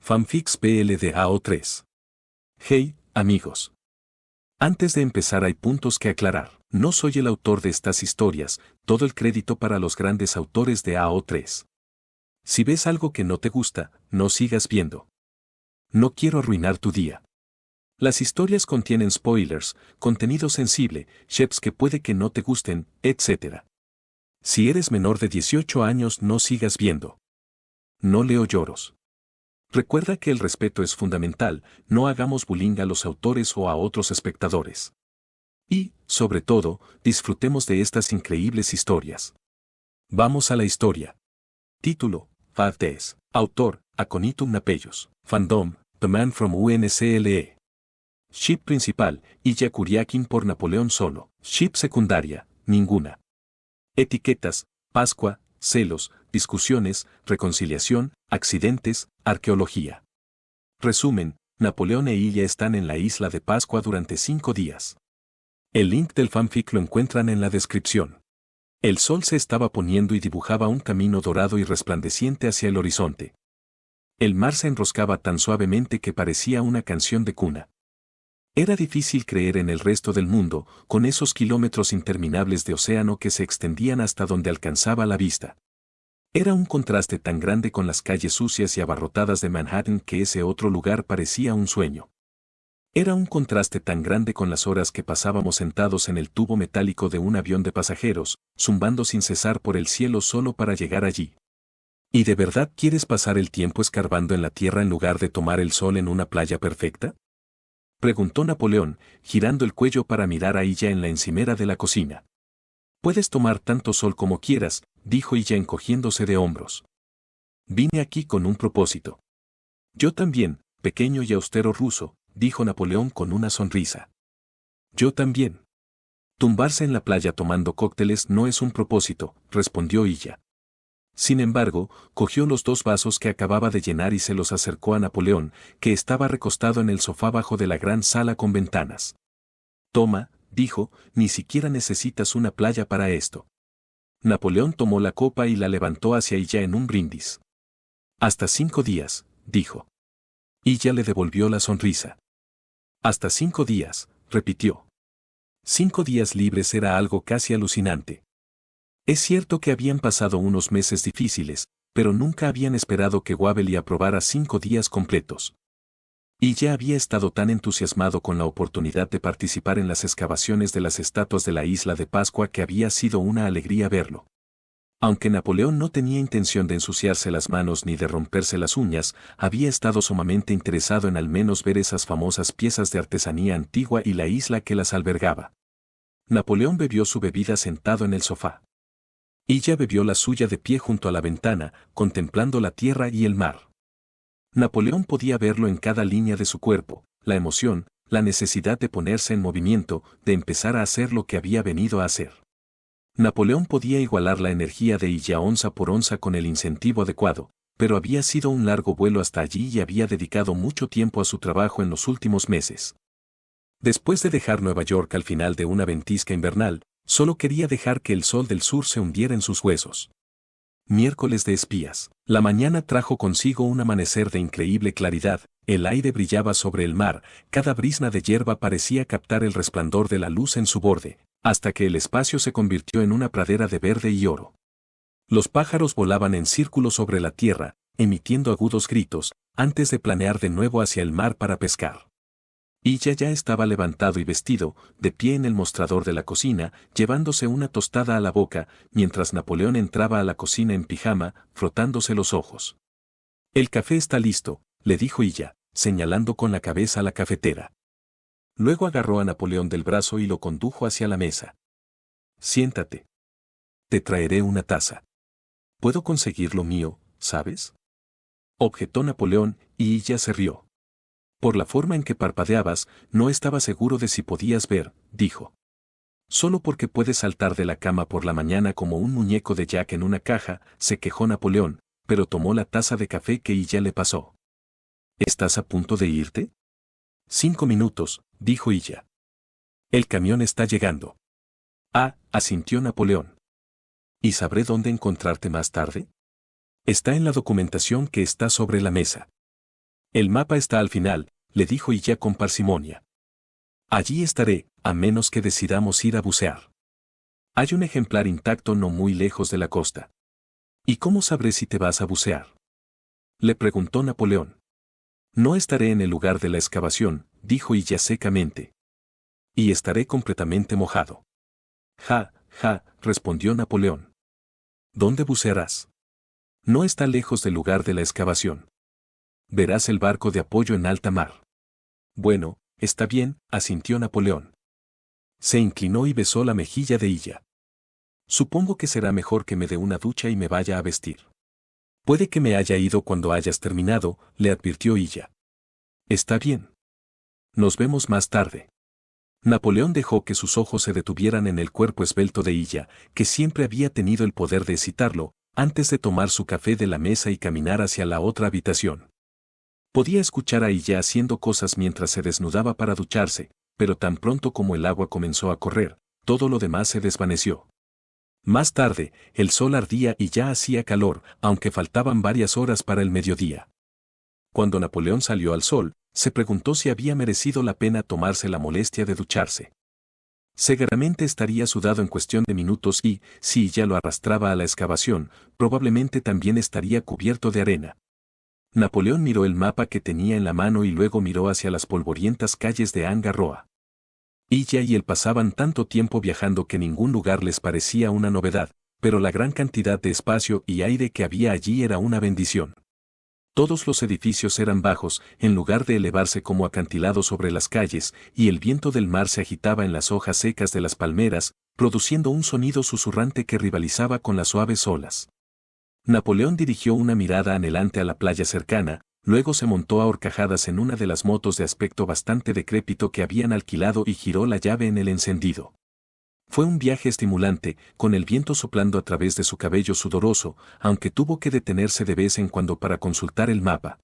Fanfics PL de AO3. Hey, amigos. Antes de empezar hay puntos que aclarar. No soy el autor de estas historias, todo el crédito para los grandes autores de AO3. Si ves algo que no te gusta, no sigas viendo. No quiero arruinar tu día. Las historias contienen spoilers, contenido sensible, chefs que puede que no te gusten, etc. Si eres menor de 18 años no sigas viendo. No leo lloros. Recuerda que el respeto es fundamental, no hagamos bullying a los autores o a otros espectadores. Y, sobre todo, disfrutemos de estas increíbles historias. Vamos a la historia. Título: Five Days. Autor: Aconitum Napellos. Fandom: The Man from UNCLE. Ship principal: Illa Kuriakin por Napoleón solo. Ship secundaria: ninguna. Etiquetas: Pascua, celos, discusiones, reconciliación, accidentes, arqueología. Resumen: Napoleón e Illa están en la isla de Pascua durante 5 días. El link del fanfic lo encuentran en la descripción. El sol se estaba poniendo y dibujaba un camino dorado y resplandeciente hacia el horizonte. El mar se enroscaba tan suavemente que parecía una canción de cuna. Era difícil creer en el resto del mundo, con esos kilómetros interminables de océano que se extendían hasta donde alcanzaba la vista. Era un contraste tan grande con las calles sucias y abarrotadas de Manhattan que ese otro lugar parecía un sueño. Era un contraste tan grande con las horas que pasábamos sentados en el tubo metálico de un avión de pasajeros, zumbando sin cesar por el cielo solo para llegar allí. ¿Y de verdad quieres pasar el tiempo escarbando en la tierra en lugar de tomar el sol en una playa perfecta?, preguntó Napoleón, girando el cuello para mirar a Illa en la encimera de la cocina. Puedes tomar tanto sol como quieras, dijo Illa encogiéndose de hombros. Vine aquí con un propósito. Yo también, pequeño y austero ruso, dijo Napoleón con una sonrisa. Yo también. Tumbarse en la playa tomando cócteles no es un propósito, respondió Illa. Sin embargo, cogió los 2 vasos que acababa de llenar y se los acercó a Napoleón, que estaba recostado en el sofá bajo de la gran sala con ventanas. Toma, dijo, ni siquiera necesitas una playa para esto. Napoleón tomó la copa y la levantó hacia Illa en un brindis. Hasta 5 días, dijo. Illa le devolvió la sonrisa. Hasta 5 días, repitió. 5 días libres era algo casi alucinante. Es cierto que habían pasado unos meses difíciles, pero nunca habían esperado que Wavely aprobara 5 días completos. Y ya había estado tan entusiasmado con la oportunidad de participar en las excavaciones de las estatuas de la isla de Pascua que había sido una alegría verlo. Aunque Napoleón no tenía intención de ensuciarse las manos ni de romperse las uñas, había estado sumamente interesado en al menos ver esas famosas piezas de artesanía antigua y la isla que las albergaba. Napoleón bebió su bebida sentado en el sofá. Illa bebió la suya de pie junto a la ventana, contemplando la tierra y el mar. Napoleón podía verlo en cada línea de su cuerpo, la emoción, la necesidad de ponerse en movimiento, de empezar a hacer lo que había venido a hacer. Napoleón podía igualar la energía de Illa onza por onza con el incentivo adecuado, pero había sido un largo vuelo hasta allí y había dedicado mucho tiempo a su trabajo en los últimos meses. Después de dejar Nueva York al final de una ventisca invernal, solo quería dejar que el sol del sur se hundiera en sus huesos. Miércoles de espías. La mañana trajo consigo un amanecer de increíble claridad, el aire brillaba sobre el mar, cada brizna de hierba parecía captar el resplandor de la luz en su borde, hasta que el espacio se convirtió en una pradera de verde y oro. Los pájaros volaban en círculo sobre la tierra, emitiendo agudos gritos, antes de planear de nuevo hacia el mar para pescar. Illa ya estaba levantado y vestido, de pie en el mostrador de la cocina, llevándose una tostada a la boca, mientras Napoleón entraba a la cocina en pijama, frotándose los ojos. El café está listo, le dijo Illa, señalando con la cabeza la cafetera. Luego agarró a Napoleón del brazo y lo condujo hacia la mesa. Siéntate. Te traeré una taza. Puedo conseguir lo mío, ¿sabes?, objetó Napoleón, y Illa se rió. Por la forma en que parpadeabas, no estaba seguro de si podías ver, dijo. Solo porque puedes saltar de la cama por la mañana como un muñeco de Jack en una caja, se quejó Napoleón, pero tomó la taza de café que Illa le pasó. ¿Estás a punto de irte? 5 minutos, dijo Illa. El camión está llegando. Ah, asintió Napoleón. ¿Y sabré dónde encontrarte más tarde? Está en la documentación que está sobre la mesa. El mapa está al final, le dijo Illa con parsimonia. Allí estaré, a menos que decidamos ir a bucear. Hay un ejemplar intacto no muy lejos de la costa. ¿Y cómo sabré si te vas a bucear? Le preguntó Napoleón. No estaré en el lugar de la excavación, dijo Illa secamente. Y estaré completamente mojado. Ja, ja, respondió Napoleón. ¿Dónde bucearás? No está lejos del lugar de la excavación. Verás el barco de apoyo en alta mar. Bueno, está bien, asintió Napoleón. Se inclinó y besó la mejilla de Illa. Supongo que será mejor que me dé una ducha y me vaya a vestir. Puede que me haya ido cuando hayas terminado, le advirtió Illa. Está bien. Nos vemos más tarde. Napoleón dejó que sus ojos se detuvieran en el cuerpo esbelto de Illa, que siempre había tenido el poder de excitarlo, antes de tomar su café de la mesa y caminar hacia la otra habitación. Podía escuchar a Illa haciendo cosas mientras se desnudaba para ducharse, pero tan pronto como el agua comenzó a correr, todo lo demás se desvaneció. Más tarde, el sol ardía y ya hacía calor, aunque faltaban varias horas para el mediodía. Cuando Napoleón salió al sol, se preguntó si había merecido la pena tomarse la molestia de ducharse. Seguramente estaría sudado en cuestión de minutos y, si ya lo arrastraba a la excavación, probablemente también estaría cubierto de arena. Napoleón miró el mapa que tenía en la mano y luego miró hacia las polvorientas calles de Angarroa. Illa y él pasaban tanto tiempo viajando que ningún lugar les parecía una novedad, pero la gran cantidad de espacio y aire que había allí era una bendición. Todos los edificios eran bajos, en lugar de elevarse como acantilados sobre las calles, y el viento del mar se agitaba en las hojas secas de las palmeras, produciendo un sonido susurrante que rivalizaba con las suaves olas. Napoleón dirigió una mirada anhelante a la playa cercana, luego se montó a horcajadas en una de las motos de aspecto bastante decrépito que habían alquilado y giró la llave en el encendido. Fue un viaje estimulante, con el viento soplando a través de su cabello sudoroso, aunque tuvo que detenerse de vez en cuando para consultar el mapa.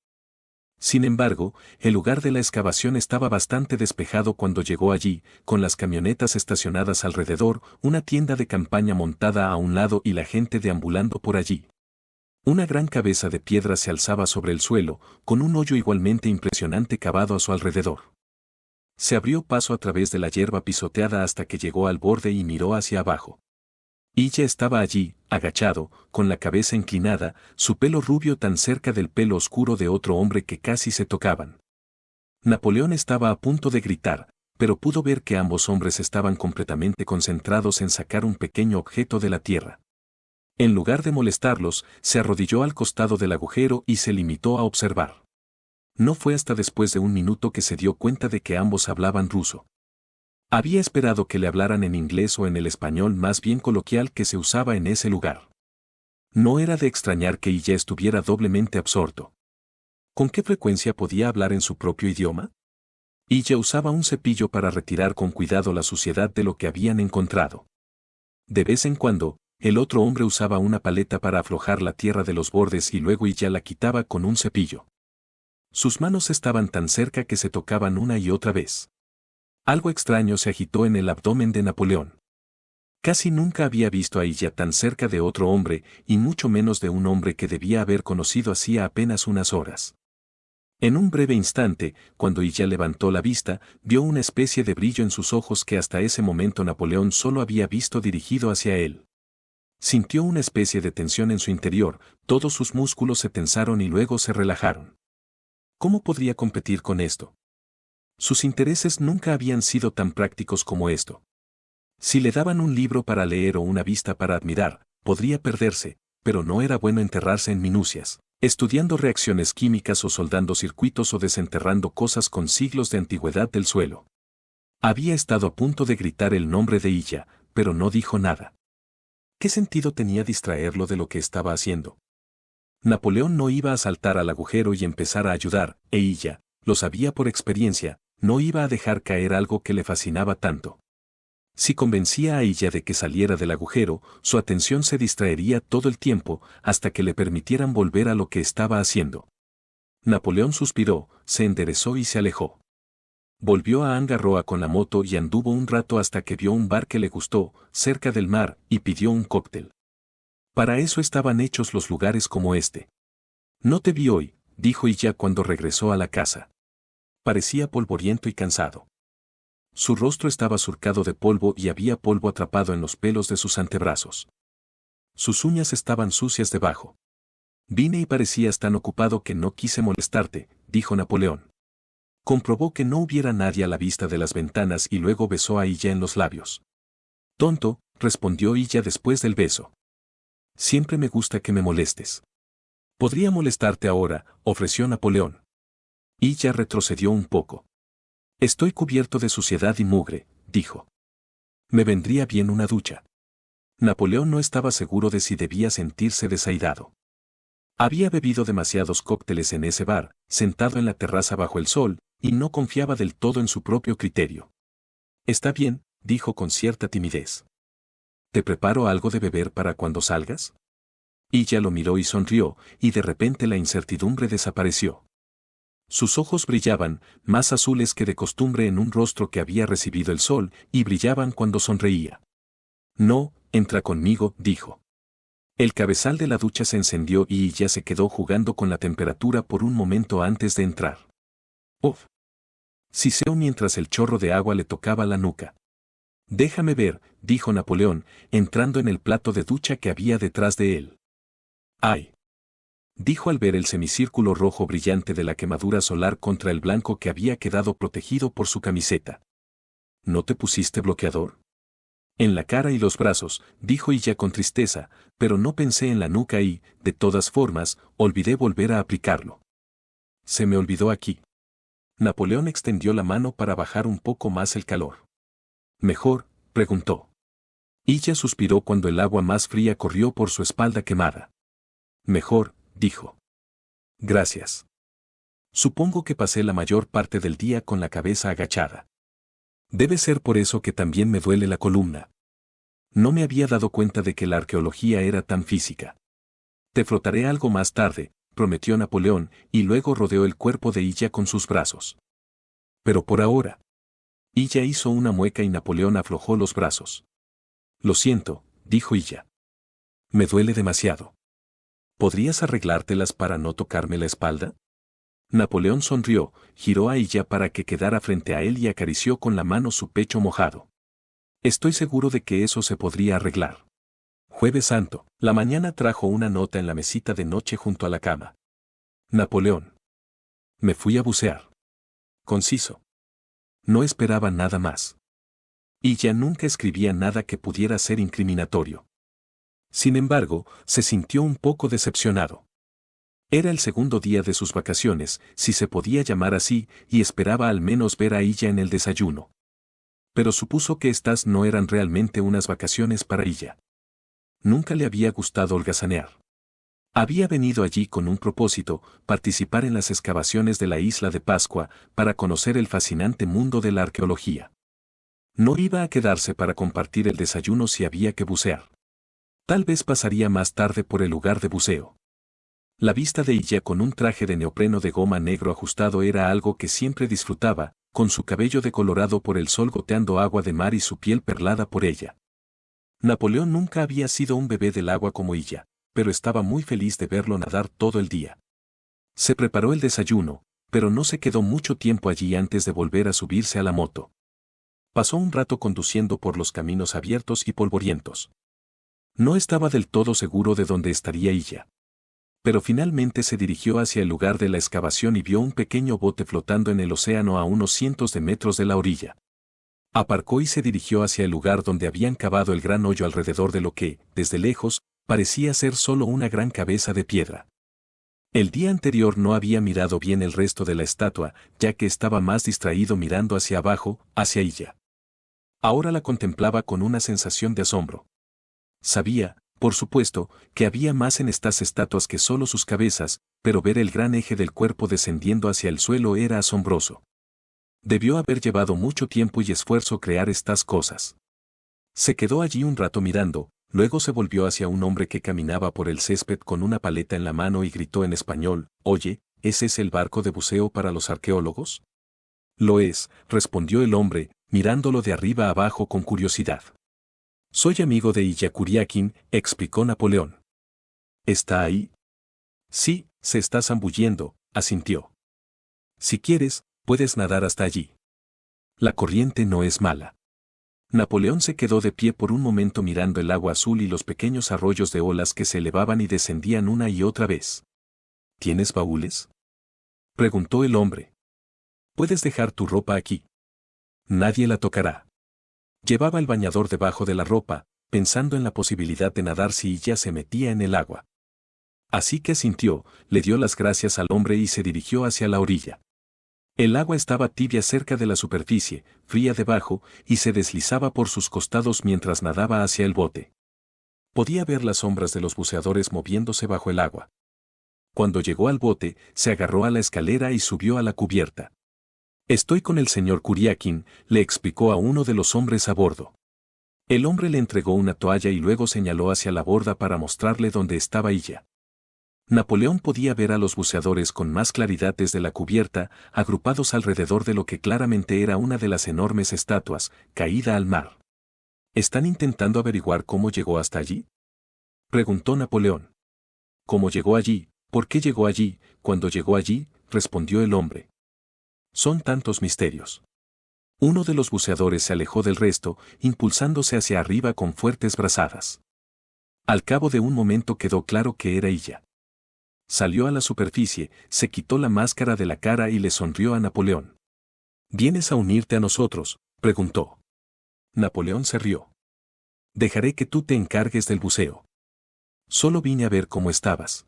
Sin embargo, el lugar de la excavación estaba bastante despejado cuando llegó allí, con las camionetas estacionadas alrededor, una tienda de campaña montada a un lado y la gente deambulando por allí. Una gran cabeza de piedra se alzaba sobre el suelo, con un hoyo igualmente impresionante cavado a su alrededor. Se abrió paso a través de la hierba pisoteada hasta que llegó al borde y miró hacia abajo. Illa estaba allí, agachado, con la cabeza inclinada, su pelo rubio tan cerca del pelo oscuro de otro hombre que casi se tocaban. Napoleón estaba a punto de gritar, pero pudo ver que ambos hombres estaban completamente concentrados en sacar un pequeño objeto de la tierra. En lugar de molestarlos, se arrodilló al costado del agujero y se limitó a observar. No fue hasta después de un minuto que se dio cuenta de que ambos hablaban ruso. Había esperado que le hablaran en inglés o en el español más bien coloquial que se usaba en ese lugar. No era de extrañar que Illa estuviera doblemente absorto. ¿Con qué frecuencia podía hablar en su propio idioma? Illa usaba un cepillo para retirar con cuidado la suciedad de lo que habían encontrado. De vez en cuando, el otro hombre usaba una paleta para aflojar la tierra de los bordes y luego Illa la quitaba con un cepillo. Sus manos estaban tan cerca que se tocaban una y otra vez. Algo extraño se agitó en el abdomen de Napoleón. Casi nunca había visto a Illa tan cerca de otro hombre, y mucho menos de un hombre que debía haber conocido hacía apenas unas horas. En un breve instante, cuando Illa levantó la vista, vio una especie de brillo en sus ojos que hasta ese momento Napoleón solo había visto dirigido hacia él. Sintió una especie de tensión en su interior, todos sus músculos se tensaron y luego se relajaron. ¿Cómo podría competir con esto? Sus intereses nunca habían sido tan prácticos como esto. Si le daban un libro para leer o una vista para admirar, podría perderse, pero no era bueno enterrarse en minucias, estudiando reacciones químicas o soldando circuitos o desenterrando cosas con siglos de antigüedad del suelo. Había estado a punto de gritar el nombre de Illa, pero no dijo nada. ¿Qué sentido tenía distraerlo de lo que estaba haciendo? Napoleón no iba a saltar al agujero y empezar a ayudar, e Illa, lo sabía por experiencia, no iba a dejar caer algo que le fascinaba tanto. Si convencía a Illa de que saliera del agujero, su atención se distraería todo el tiempo hasta que le permitieran volver a lo que estaba haciendo. Napoleón suspiró, se enderezó y se alejó. Volvió a Angarroa con la moto y anduvo un rato hasta que vio un bar que le gustó, cerca del mar, y pidió un cóctel. Para eso estaban hechos los lugares como este. No te vi hoy, dijo Illa cuando regresó a la casa. Parecía polvoriento y cansado. Su rostro estaba surcado de polvo y había polvo atrapado en los pelos de sus antebrazos. Sus uñas estaban sucias debajo. Vine y parecías tan ocupado que no quise molestarte, dijo Napoleón. Comprobó que no hubiera nadie a la vista de las ventanas y luego besó a Illa en los labios. Tonto, respondió Illa después del beso. Siempre me gusta que me molestes. Podría molestarte ahora, ofreció Napoleón. Illa retrocedió un poco. Estoy cubierto de suciedad y mugre, dijo. Me vendría bien una ducha. Napoleón no estaba seguro de si debía sentirse desairado. Había bebido demasiados cócteles en ese bar, sentado en la terraza bajo el sol, y no confiaba del todo en su propio criterio. Está bien, dijo con cierta timidez. ¿Te preparo algo de beber para cuando salgas? Illa lo miró y sonrió, y de repente la incertidumbre desapareció. Sus ojos brillaban, más azules que de costumbre en un rostro que había recibido el sol, y brillaban cuando sonreía. No, entra conmigo, dijo. El cabezal de la ducha se encendió y Illa se quedó jugando con la temperatura por un momento antes de entrar. ¡Uf! Siseó mientras el chorro de agua le tocaba la nuca. Déjame ver, dijo Napoleón, entrando en el plato de ducha que había detrás de él. ¡Ay! Dijo al ver el semicírculo rojo brillante de la quemadura solar contra el blanco que había quedado protegido por su camiseta. ¿No te pusiste bloqueador? En la cara y los brazos, dijo Illa con tristeza, pero no pensé en la nuca y, de todas formas, olvidé volver a aplicarlo. Se me olvidó aquí. Napoleón extendió la mano para bajar un poco más el calor. ¿Mejor?, preguntó. Illa suspiró cuando el agua más fría corrió por su espalda quemada. Mejor, dijo. Gracias. Supongo que pasé la mayor parte del día con la cabeza agachada. Debe ser por eso que también me duele la columna. No me había dado cuenta de que la arqueología era tan física. Te frotaré algo más tarde, prometió Napoleón, y luego rodeó el cuerpo de Illa con sus brazos. Pero por ahora. Illa hizo una mueca y Napoleón aflojó los brazos. Lo siento, dijo Illa. Me duele demasiado. ¿Podrías arreglártelas para no tocarme la espalda? Napoleón sonrió, giró a Illa para que quedara frente a él y acarició con la mano su pecho mojado. Estoy seguro de que eso se podría arreglar. Jueves Santo. La mañana trajo una nota en la mesita de noche junto a la cama. Napoleón. Me fui a bucear. Conciso. No esperaba nada más. Illa nunca escribía nada que pudiera ser incriminatorio. Sin embargo, se sintió un poco decepcionado. Era el segundo día de sus vacaciones, si se podía llamar así, y esperaba al menos ver a Illa en el desayuno. Pero supuso que estas no eran realmente unas vacaciones para Illa. Nunca le había gustado holgazanear. Había venido allí con un propósito, participar en las excavaciones de la isla de Pascua, para conocer el fascinante mundo de la arqueología. No iba a quedarse para compartir el desayuno si había que bucear. Tal vez pasaría más tarde por el lugar de buceo. La vista de Illa con un traje de neopreno de goma negro ajustado era algo que siempre disfrutaba, con su cabello decolorado por el sol goteando agua de mar y su piel perlada por ella. Napoleón nunca había sido un bebé del agua como Illa, pero estaba muy feliz de verlo nadar todo el día. Se preparó el desayuno, pero no se quedó mucho tiempo allí antes de volver a subirse a la moto. Pasó un rato conduciendo por los caminos abiertos y polvorientos. No estaba del todo seguro de dónde estaría Illa. Pero finalmente se dirigió hacia el lugar de la excavación y vio un pequeño bote flotando en el océano a unos cientos de metros de la orilla. Aparcó y se dirigió hacia el lugar donde habían cavado el gran hoyo alrededor de lo que, desde lejos, parecía ser solo una gran cabeza de piedra. El día anterior no había mirado bien el resto de la estatua, ya que estaba más distraído mirando hacia abajo, hacia Illa. Ahora la contemplaba con una sensación de asombro. Sabía, por supuesto, que había más en estas estatuas que solo sus cabezas, pero ver el gran eje del cuerpo descendiendo hacia el suelo era asombroso. Debió haber llevado mucho tiempo y esfuerzo crear estas cosas. Se quedó allí un rato mirando, luego se volvió hacia un hombre que caminaba por el césped con una paleta en la mano y gritó en español: «Oye, ¿ese es el barco de buceo para los arqueólogos?» «Lo es», respondió el hombre, mirándolo de arriba abajo con curiosidad. «Soy amigo de Illa Kuriakin», explicó Napoleón. «¿Está ahí?» «Sí, se está zambullendo», asintió. Si quieres, puedes nadar hasta allí. La corriente no es mala. Napoleón se quedó de pie por un momento mirando el agua azul y los pequeños arroyos de olas que se elevaban y descendían una y otra vez. ¿Tienes baúles?, preguntó el hombre. Puedes dejar tu ropa aquí. Nadie la tocará. Llevaba el bañador debajo de la ropa, pensando en la posibilidad de nadar si ella se metía en el agua. Así que asintió, le dio las gracias al hombre y se dirigió hacia la orilla. El agua estaba tibia cerca de la superficie, fría debajo, y se deslizaba por sus costados mientras nadaba hacia el bote. Podía ver las sombras de los buceadores moviéndose bajo el agua. Cuando llegó al bote, se agarró a la escalera y subió a la cubierta. Estoy con el señor Kuriakin, le explicó a uno de los hombres a bordo. El hombre le entregó una toalla y luego señaló hacia la borda para mostrarle dónde estaba ella. Napoleón podía ver a los buceadores con más claridad desde la cubierta, agrupados alrededor de lo que claramente era una de las enormes estatuas, caída al mar. ¿Están intentando averiguar cómo llegó hasta allí?, preguntó Napoleón. ¿Cómo llegó allí? ¿Por qué llegó allí? Cuando llegó allí, respondió el hombre. Son tantos misterios. Uno de los buceadores se alejó del resto, impulsándose hacia arriba con fuertes brazadas. Al cabo de un momento quedó claro que era ella. Salió a la superficie, se quitó la máscara de la cara y le sonrió a Napoleón. ¿Vienes a unirte a nosotros?, preguntó. Napoleón se rió. Dejaré que tú te encargues del buceo. Solo vine a ver cómo estabas.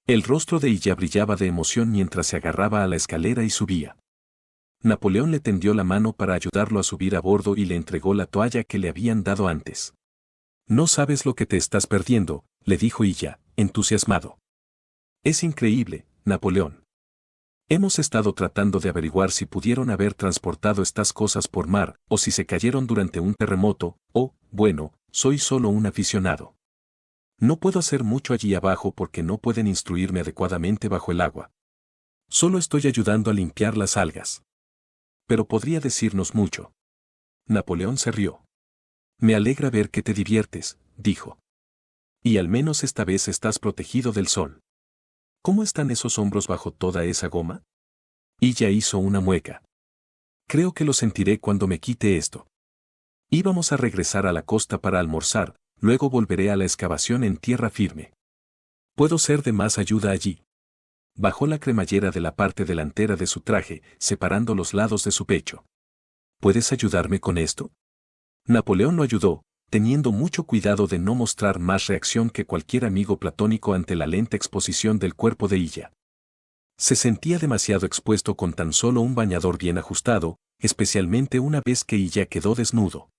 El rostro de ella brillaba de emoción mientras se agarraba a la escalera y subía. Napoleón le tendió la mano para ayudarlo a subir a bordo y le entregó la toalla que le habían dado antes. No sabes lo que te estás perdiendo, le dijo ella, entusiasmado. Es increíble, Napoleón. Hemos estado tratando de averiguar si pudieron haber transportado estas cosas por mar, o si se cayeron durante un terremoto, o, bueno, soy solo un aficionado. No puedo hacer mucho allí abajo porque no pueden instruirme adecuadamente bajo el agua. Solo estoy ayudando a limpiar las algas. Pero podría decirnos mucho. Napoleón se rió. Me alegra ver que te diviertes, dijo. Y al menos esta vez estás protegido del sol. ¿Cómo están esos hombros bajo toda esa goma? Ella hizo una mueca. Creo que lo sentiré cuando me quite esto. Íbamos a regresar a la costa para almorzar, luego volveré a la excavación en tierra firme. Puedo ser de más ayuda allí. Bajó la cremallera de la parte delantera de su traje, separando los lados de su pecho. ¿Puedes ayudarme con esto? Napoleón lo ayudó, teniendo mucho cuidado de no mostrar más reacción que cualquier amigo platónico ante la lenta exposición del cuerpo de ella. Se sentía demasiado expuesto con tan solo un bañador bien ajustado, especialmente una vez que ella quedó desnudo.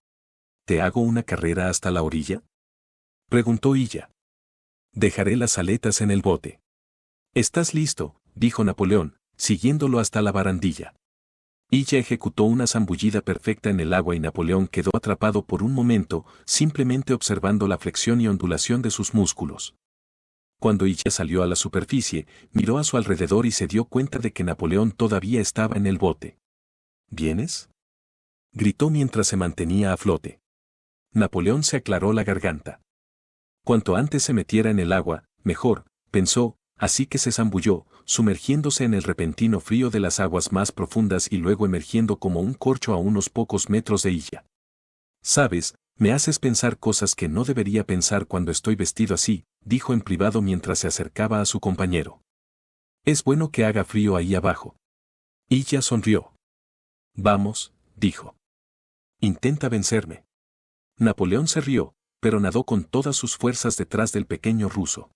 ¿Te hago una carrera hasta la orilla?, preguntó ella. Dejaré las aletas en el bote. ¿Estás listo?, dijo Napoleón, siguiéndolo hasta la barandilla. Ella ejecutó una zambullida perfecta en el agua y Napoleón quedó atrapado por un momento, simplemente observando la flexión y ondulación de sus músculos. Cuando ella salió a la superficie, miró a su alrededor y se dio cuenta de que Napoleón todavía estaba en el bote. ¿Vienes?, gritó mientras se mantenía a flote. Napoleón se aclaró la garganta. Cuanto antes se metiera en el agua, mejor, pensó, así que se zambulló, sumergiéndose en el repentino frío de las aguas más profundas y luego emergiendo como un corcho a unos pocos metros de ella. Sabes, me haces pensar cosas que no debería pensar cuando estoy vestido así, dijo en privado mientras se acercaba a su compañero. Es bueno que haga frío ahí abajo. Ella sonrió. Vamos, dijo. Intenta vencerme. Napoleón se rió, pero nadó con todas sus fuerzas detrás del pequeño ruso.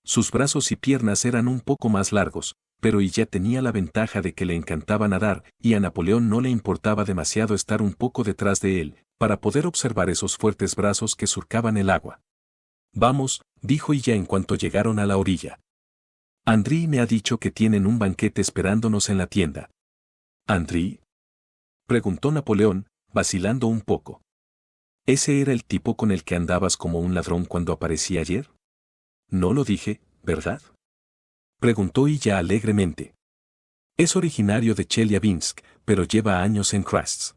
Sus brazos y piernas eran un poco más largos, pero ella tenía la ventaja de que le encantaba nadar, y a Napoleón no le importaba demasiado estar un poco detrás de él, para poder observar esos fuertes brazos que surcaban el agua. Vamos, dijo ella en cuanto llegaron a la orilla. Andrei me ha dicho que tienen un banquete esperándonos en la tienda. ¿Andrei?, preguntó Napoleón, vacilando un poco. ¿Ese era el tipo con el que andabas como un ladrón cuando aparecí ayer? No lo dije, ¿verdad?, preguntó ella alegremente. Es originario de Chelyabinsk, pero lleva años en Kras.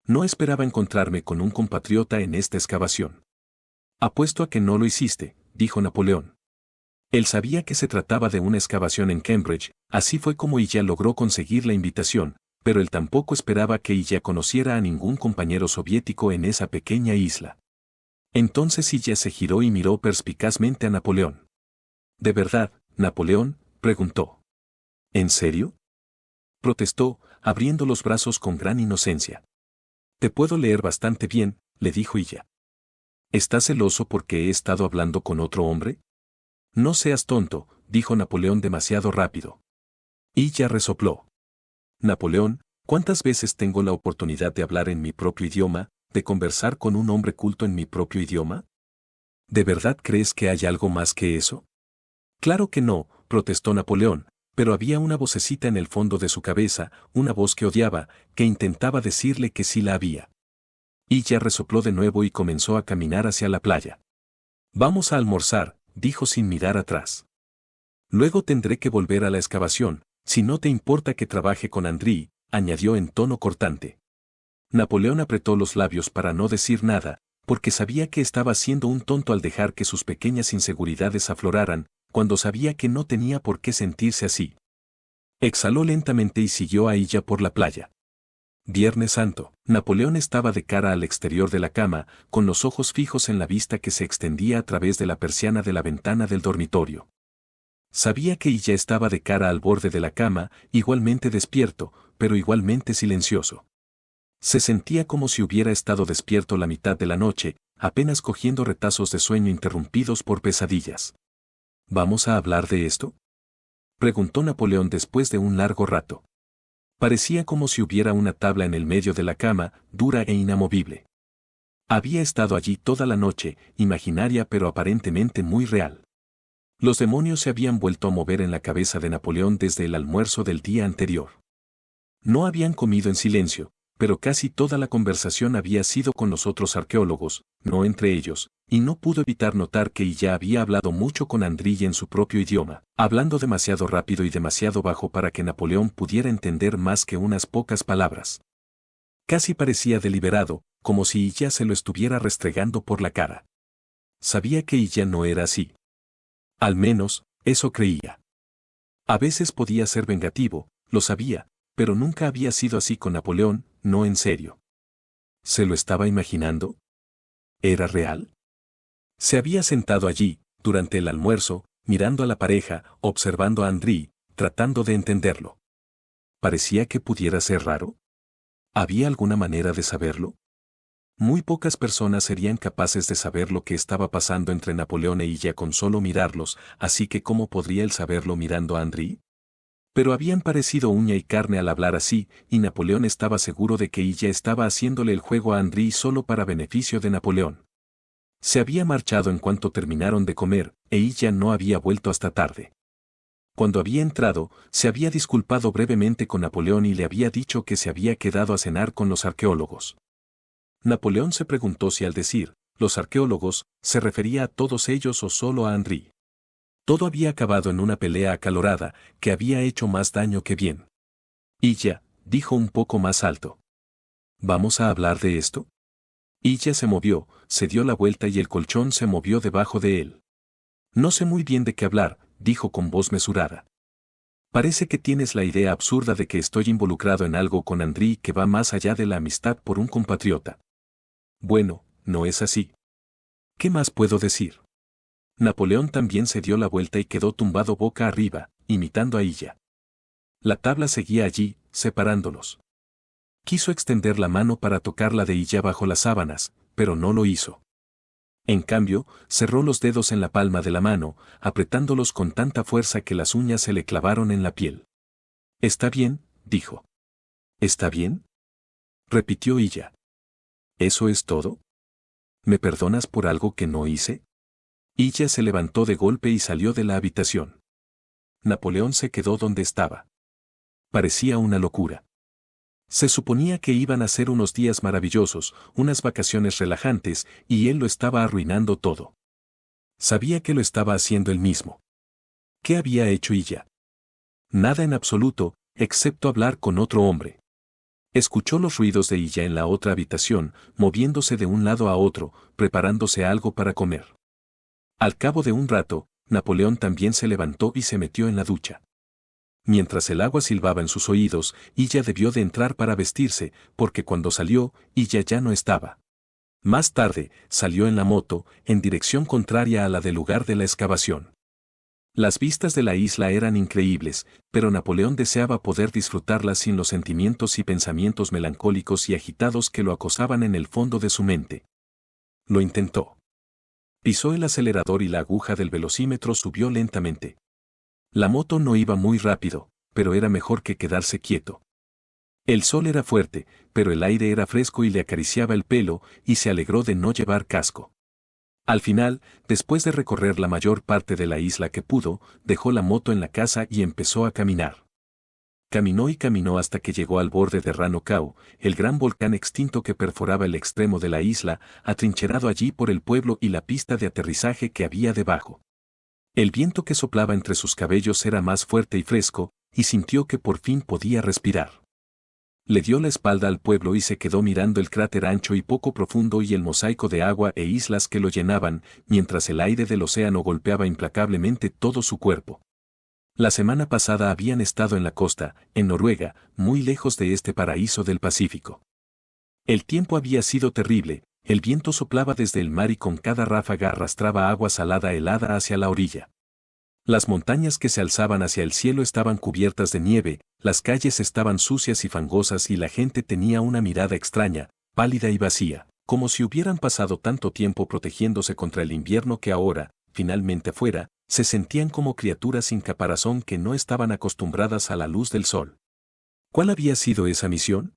No esperaba encontrarme con un compatriota en esta excavación. Apuesto a que no lo hiciste, dijo Napoleón. Él sabía que se trataba de una excavación en Cambridge, así fue como Illa logró conseguir la invitación, pero él tampoco esperaba que Illa conociera a ningún compañero soviético en esa pequeña isla. Entonces Illa se giró y miró perspicazmente a Napoleón. ¿De verdad, Napoleón?, preguntó. ¿En serio?, protestó, abriendo los brazos con gran inocencia. Te puedo leer bastante bien, le dijo Illa. ¿Estás celoso porque he estado hablando con otro hombre? No seas tonto, dijo Napoleón demasiado rápido. Illa resopló. Napoleón, ¿cuántas veces tengo la oportunidad de hablar en mi propio idioma, de conversar con un hombre culto en mi propio idioma? ¿De verdad crees que hay algo más que eso? Claro que no, protestó Napoleón, pero había una vocecita en el fondo de su cabeza, una voz que odiaba, que intentaba decirle que sí la había. Illa resopló de nuevo y comenzó a caminar hacia la playa. Vamos a almorzar, dijo sin mirar atrás. Luego tendré que volver a la excavación, si no te importa que trabaje con Andriy, añadió en tono cortante. Napoleón apretó los labios para no decir nada, porque sabía que estaba siendo un tonto al dejar que sus pequeñas inseguridades afloraran, cuando sabía que no tenía por qué sentirse así. Exhaló lentamente y siguió a Illa por la playa. Viernes Santo. Napoleón estaba de cara al exterior de la cama, con los ojos fijos en la vista que se extendía a través de la persiana de la ventana del dormitorio. Sabía que Illa estaba de cara al borde de la cama, igualmente despierto, pero igualmente silencioso. Se sentía como si hubiera estado despierto la mitad de la noche, apenas cogiendo retazos de sueño interrumpidos por pesadillas. ¿Vamos a hablar de esto?, preguntó Napoleón después de un largo rato. Parecía como si hubiera una tabla en el medio de la cama, dura e inamovible. Había estado allí toda la noche, imaginaria pero aparentemente muy real. Los demonios se habían vuelto a mover en la cabeza de Napoleón desde el almuerzo del día anterior. No habían comido en silencio, pero casi toda la conversación había sido con los otros arqueólogos, no entre ellos, y no pudo evitar notar que Illa había hablado mucho con Andriy en su propio idioma, hablando demasiado rápido y demasiado bajo para que Napoleón pudiera entender más que unas pocas palabras. Casi parecía deliberado, como si Illa se lo estuviera restregando por la cara. Sabía que Illa no era así. Al menos, eso creía. A veces podía ser vengativo, lo sabía, pero nunca había sido así con Napoleón, no en serio. ¿Se lo estaba imaginando? ¿Era real? Se había sentado allí, durante el almuerzo, mirando a la pareja, observando a Andriy, tratando de entenderlo. ¿Parecía que pudiera ser raro? ¿Había alguna manera de saberlo? Muy pocas personas serían capaces de saber lo que estaba pasando entre Napoleón e Illa con solo mirarlos, así que ¿cómo podría él saberlo mirando a Andriy? Pero habían parecido uña y carne al hablar así, y Napoleón estaba seguro de que Illa estaba haciéndole el juego a Andriy solo para beneficio de Napoleón. Se había marchado en cuanto terminaron de comer, e Illa no había vuelto hasta tarde. Cuando había entrado, se había disculpado brevemente con Napoleón y le había dicho que se había quedado a cenar con los arqueólogos. Napoleón se preguntó si al decir, los arqueólogos, se refería a todos ellos o solo a Andriy. Todo había acabado en una pelea acalorada, que había hecho más daño que bien. Illa, dijo un poco más alto. ¿Vamos a hablar de esto? Illa se movió, se dio la vuelta y el colchón se movió debajo de él. No sé muy bien de qué hablar, dijo con voz mesurada. Parece que tienes la idea absurda de que estoy involucrado en algo con Andriy que va más allá de la amistad por un compatriota. Bueno, no es así. ¿Qué más puedo decir? Napoleón también se dio la vuelta y quedó tumbado boca arriba, imitando a Illa. La tabla seguía allí, separándolos. Quiso extender la mano para tocar la de Illa bajo las sábanas, pero no lo hizo. En cambio, cerró los dedos en la palma de la mano, apretándolos con tanta fuerza que las uñas se le clavaron en la piel. «Está bien», dijo. «¿Está bien?», repitió Illa. «¿Eso es todo? ¿Me perdonas por algo que no hice?». Illa se levantó de golpe y salió de la habitación. Napoleón se quedó donde estaba. Parecía una locura. Se suponía que iban a ser unos días maravillosos, unas vacaciones relajantes, y él lo estaba arruinando todo. Sabía que lo estaba haciendo él mismo. ¿Qué había hecho Illa? Nada en absoluto, excepto hablar con otro hombre. Escuchó los ruidos de Illa en la otra habitación, moviéndose de un lado a otro, preparándose algo para comer. Al cabo de un rato, Napoleón también se levantó y se metió en la ducha. Mientras el agua silbaba en sus oídos, ella debió de entrar para vestirse, porque cuando salió, ella ya no estaba. Más tarde, salió en la moto, en dirección contraria a la del lugar de la excavación. Las vistas de la isla eran increíbles, pero Napoleón deseaba poder disfrutarlas sin los sentimientos y pensamientos melancólicos y agitados que lo acosaban en el fondo de su mente. Lo intentó. Pisó el acelerador y la aguja del velocímetro subió lentamente. La moto no iba muy rápido, pero era mejor que quedarse quieto. El sol era fuerte, pero el aire era fresco y le acariciaba el pelo, y se alegró de no llevar casco. Al final, después de recorrer la mayor parte de la isla que pudo, dejó la moto en la casa y empezó a caminar. Caminó y caminó hasta que llegó al borde de Rano Kau, el gran volcán extinto que perforaba el extremo de la isla, atrincherado allí por el pueblo y la pista de aterrizaje que había debajo. El viento que soplaba entre sus cabellos era más fuerte y fresco, y sintió que por fin podía respirar. Le dio la espalda al pueblo y se quedó mirando el cráter ancho y poco profundo y el mosaico de agua e islas que lo llenaban, mientras el aire del océano golpeaba implacablemente todo su cuerpo. La semana pasada habían estado en la costa, en Noruega, muy lejos de este paraíso del Pacífico. El tiempo había sido terrible, el viento soplaba desde el mar y con cada ráfaga arrastraba agua salada helada hacia la orilla. Las montañas que se alzaban hacia el cielo estaban cubiertas de nieve, las calles estaban sucias y fangosas y la gente tenía una mirada extraña, pálida y vacía, como si hubieran pasado tanto tiempo protegiéndose contra el invierno que ahora, finalmente fuera, se sentían como criaturas sin caparazón que no estaban acostumbradas a la luz del sol. ¿Cuál había sido esa misión?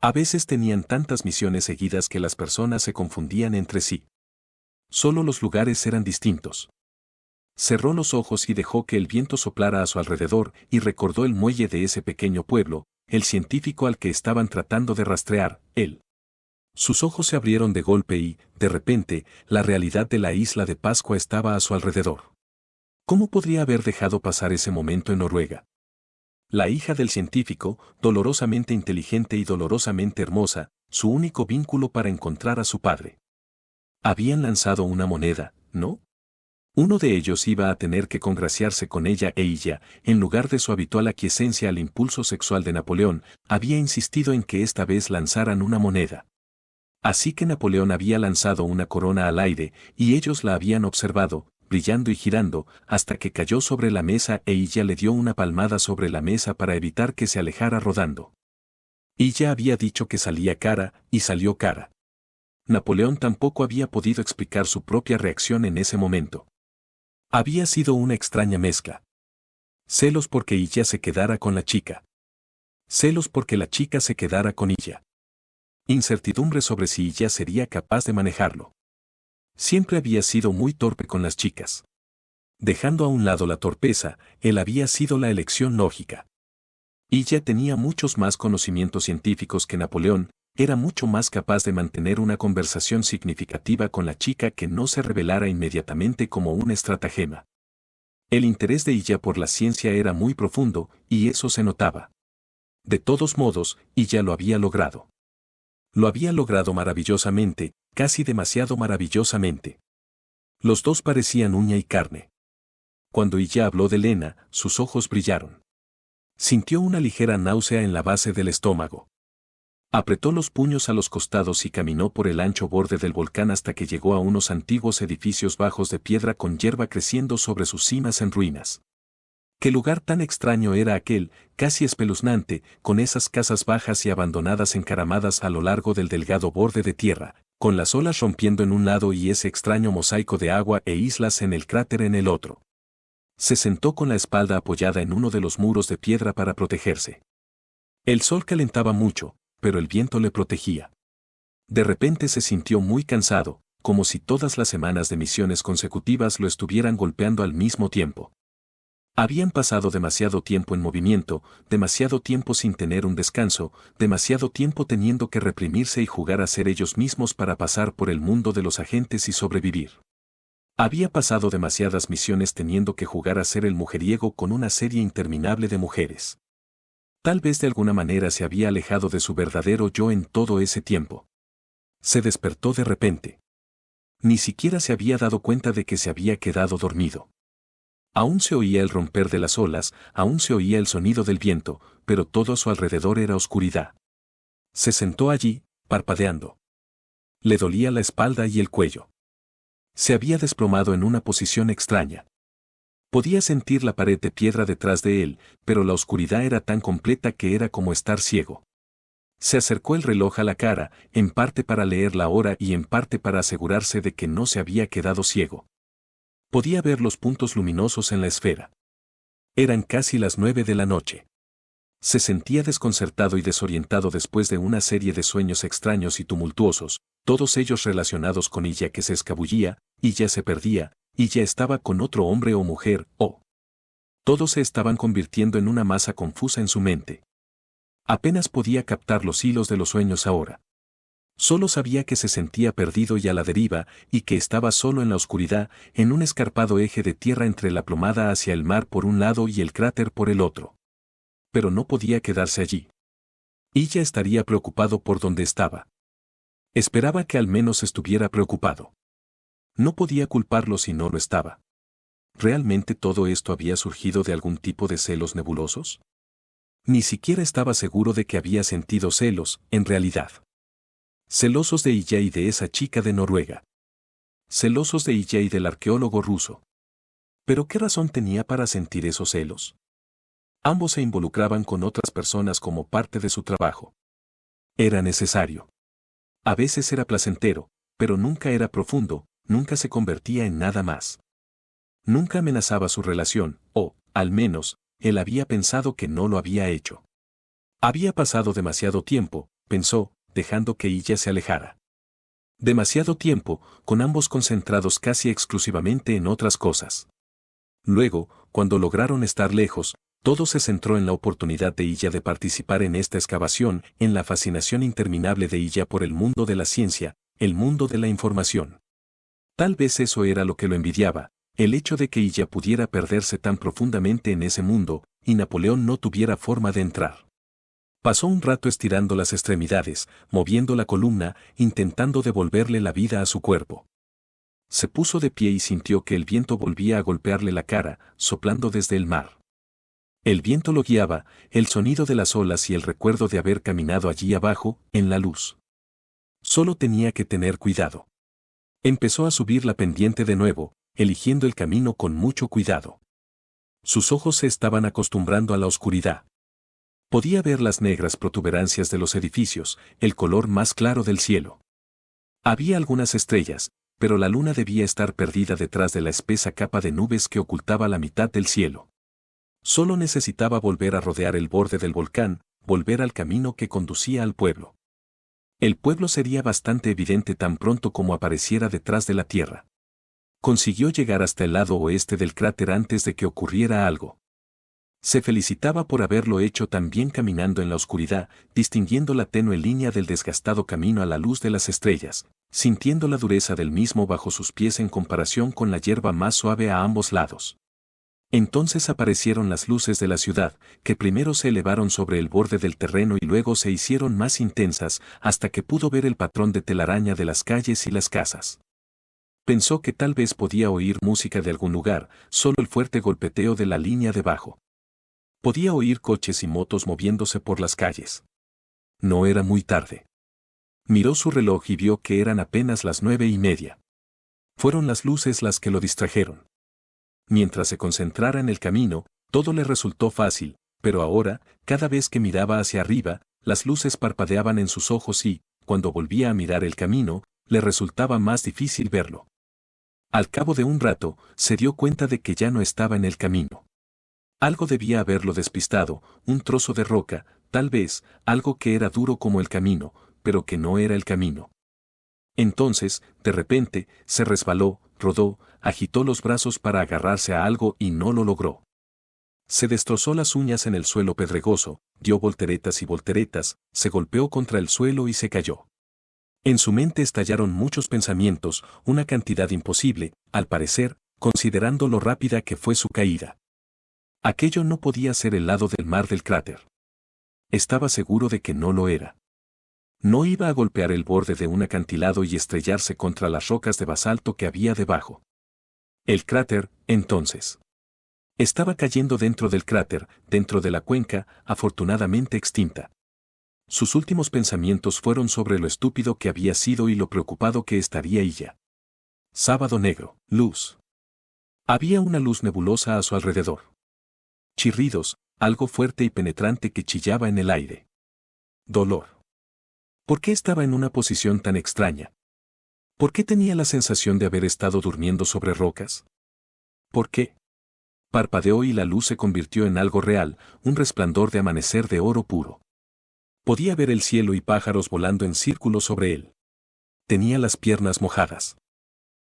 A veces tenían tantas misiones seguidas que las personas se confundían entre sí. Solo los lugares eran distintos. Cerró los ojos y dejó que el viento soplara a su alrededor y recordó el muelle de ese pequeño pueblo, el científico al que estaban tratando de rastrear, él. Sus ojos se abrieron de golpe y, de repente, la realidad de la isla de Pascua estaba a su alrededor. ¿Cómo podría haber dejado pasar ese momento en Noruega? La hija del científico, dolorosamente inteligente y dolorosamente hermosa, su único vínculo para encontrar a su padre. Habían lanzado una moneda, ¿no? Uno de ellos iba a tener que congraciarse con ella e ella, en lugar de su habitual aquiescencia al impulso sexual de Napoleón, había insistido en que esta vez lanzaran una moneda. Así que Napoleón había lanzado una corona al aire, y ellos la habían observado, brillando y girando, hasta que cayó sobre la mesa e ella le dio una palmada sobre la mesa para evitar que se alejara rodando. Ella había dicho que salía cara, y salió cara. Napoleón tampoco había podido explicar su propia reacción en ese momento. Había sido una extraña mezcla. Celos porque ella se quedara con la chica. Celos porque la chica se quedara con ella. Incertidumbre sobre si ella sería capaz de manejarlo. Siempre había sido muy torpe con las chicas. Dejando a un lado la torpeza, él había sido la elección lógica. Ella tenía muchos más conocimientos científicos que Napoleón, era mucho más capaz de mantener una conversación significativa con la chica que no se revelara inmediatamente como un estratagema. El interés de ella por la ciencia era muy profundo, y eso se notaba. De todos modos, ella lo había logrado. Lo había logrado maravillosamente, casi demasiado maravillosamente. Los dos parecían uña y carne. Cuando ella habló de Lena, sus ojos brillaron. Sintió una ligera náusea en la base del estómago. Apretó los puños a los costados y caminó por el ancho borde del volcán hasta que llegó a unos antiguos edificios bajos de piedra con hierba creciendo sobre sus cimas en ruinas. ¿Qué lugar tan extraño era aquel, casi espeluznante, con esas casas bajas y abandonadas encaramadas a lo largo del delgado borde de tierra, con las olas rompiendo en un lado y ese extraño mosaico de agua e islas en el cráter en el otro? Se sentó con la espalda apoyada en uno de los muros de piedra para protegerse. El sol calentaba mucho, pero el viento le protegía. De repente se sintió muy cansado, como si todas las semanas de misiones consecutivas lo estuvieran golpeando al mismo tiempo. Habían pasado demasiado tiempo en movimiento, demasiado tiempo sin tener un descanso, demasiado tiempo teniendo que reprimirse y jugar a ser ellos mismos para pasar por el mundo de los agentes y sobrevivir. Había pasado demasiadas misiones teniendo que jugar a ser el mujeriego con una serie interminable de mujeres. Tal vez de alguna manera se había alejado de su verdadero yo en todo ese tiempo. Se despertó de repente. Ni siquiera se había dado cuenta de que se había quedado dormido. Aún se oía el romper de las olas, aún se oía el sonido del viento, pero todo a su alrededor era oscuridad. Se sentó allí, parpadeando. Le dolía la espalda y el cuello. Se había desplomado en una posición extraña. Podía sentir la pared de piedra detrás de él, pero la oscuridad era tan completa que era como estar ciego. Se acercó el reloj a la cara, en parte para leer la hora y en parte para asegurarse de que no se había quedado ciego. Podía ver los puntos luminosos en la esfera. Eran casi las 9 de la noche. Se sentía desconcertado y desorientado después de una serie de sueños extraños y tumultuosos, todos ellos relacionados con ella que se escabullía, y ya se perdía, y ya estaba con otro hombre o mujer, o... Todos se estaban convirtiendo en una masa confusa en su mente. Apenas podía captar los hilos de los sueños ahora. Solo sabía que se sentía perdido y a la deriva, y que estaba solo en la oscuridad, en un escarpado eje de tierra entre la plomada hacia el mar por un lado y el cráter por el otro. Pero no podía quedarse allí. Ella estaría preocupado por donde estaba. Esperaba que al menos estuviera preocupado. No podía culparlo si no lo estaba. ¿Realmente todo esto había surgido de algún tipo de celos nebulosos? Ni siquiera estaba seguro de que había sentido celos, en realidad. Celosos de ella y de esa chica de Noruega. Celosos de ella y del arqueólogo ruso. ¿Pero qué razón tenía para sentir esos celos? Ambos se involucraban con otras personas como parte de su trabajo. Era necesario. A veces era placentero, pero nunca era profundo, nunca se convertía en nada más. Nunca amenazaba su relación, o, al menos, él había pensado que no lo había hecho. Había pasado demasiado tiempo, pensó, dejando que ella se alejara. Demasiado tiempo, con ambos concentrados casi exclusivamente en otras cosas. Luego, cuando lograron estar lejos, todo se centró en la oportunidad de ella de participar en esta excavación, en la fascinación interminable de ella por el mundo de la ciencia, el mundo de la información. Tal vez eso era lo que lo envidiaba, el hecho de que ella pudiera perderse tan profundamente en ese mundo, y Napoleón no tuviera forma de entrar. Pasó un rato estirando las extremidades, moviendo la columna, intentando devolverle la vida a su cuerpo. Se puso de pie y sintió que el viento volvía a golpearle la cara, soplando desde el mar. El viento lo guiaba, el sonido de las olas y el recuerdo de haber caminado allí abajo, en la luz. Solo tenía que tener cuidado. Empezó a subir la pendiente de nuevo, eligiendo el camino con mucho cuidado. Sus ojos se estaban acostumbrando a la oscuridad. Podía ver las negras protuberancias de los edificios, el color más claro del cielo. Había algunas estrellas, pero la luna debía estar perdida detrás de la espesa capa de nubes que ocultaba la mitad del cielo. Solo necesitaba volver a rodear el borde del volcán, volver al camino que conducía al pueblo. El pueblo sería bastante evidente tan pronto como apareciera detrás de la tierra. Consiguió llegar hasta el lado oeste del cráter antes de que ocurriera algo. Se felicitaba por haberlo hecho tan bien caminando en la oscuridad, distinguiendo la tenue línea del desgastado camino a la luz de las estrellas, sintiendo la dureza del mismo bajo sus pies en comparación con la hierba más suave a ambos lados. Entonces aparecieron las luces de la ciudad, que primero se elevaron sobre el borde del terreno y luego se hicieron más intensas hasta que pudo ver el patrón de telaraña de las calles y las casas. Pensó que tal vez podía oír música de algún lugar, solo el fuerte golpeteo de la línea debajo. Podía oír coches y motos moviéndose por las calles. No era muy tarde. Miró su reloj y vio que eran apenas las 9:30. Fueron las luces las que lo distrajeron. Mientras se concentrara en el camino, todo le resultó fácil, pero ahora, cada vez que miraba hacia arriba, las luces parpadeaban en sus ojos y, cuando volvía a mirar el camino, le resultaba más difícil verlo. Al cabo de un rato, se dio cuenta de que ya no estaba en el camino. Algo debía haberlo despistado, un trozo de roca, tal vez, algo que era duro como el camino, pero que no era el camino. Entonces, de repente, se resbaló, rodó, agitó los brazos para agarrarse a algo y no lo logró. Se destrozó las uñas en el suelo pedregoso, dio volteretas y volteretas, se golpeó contra el suelo y se cayó. En su mente estallaron muchos pensamientos, una cantidad imposible, al parecer, considerando lo rápida que fue su caída. Aquello no podía ser el lado del mar del cráter. Estaba seguro de que no lo era. No iba a golpear el borde de un acantilado y estrellarse contra las rocas de basalto que había debajo. El cráter, entonces. Estaba cayendo dentro del cráter, dentro de la cuenca, afortunadamente extinta. Sus últimos pensamientos fueron sobre lo estúpido que había sido y lo preocupado que estaría ella. Sábado negro, luz. Había una luz nebulosa a su alrededor. Chirridos, algo fuerte y penetrante que chillaba en el aire. Dolor. ¿Por qué estaba en una posición tan extraña? ¿Por qué tenía la sensación de haber estado durmiendo sobre rocas? ¿Por qué? Parpadeó y la luz se convirtió en algo real, un resplandor de amanecer de oro puro. Podía ver el cielo y pájaros volando en círculos sobre él. Tenía las piernas mojadas.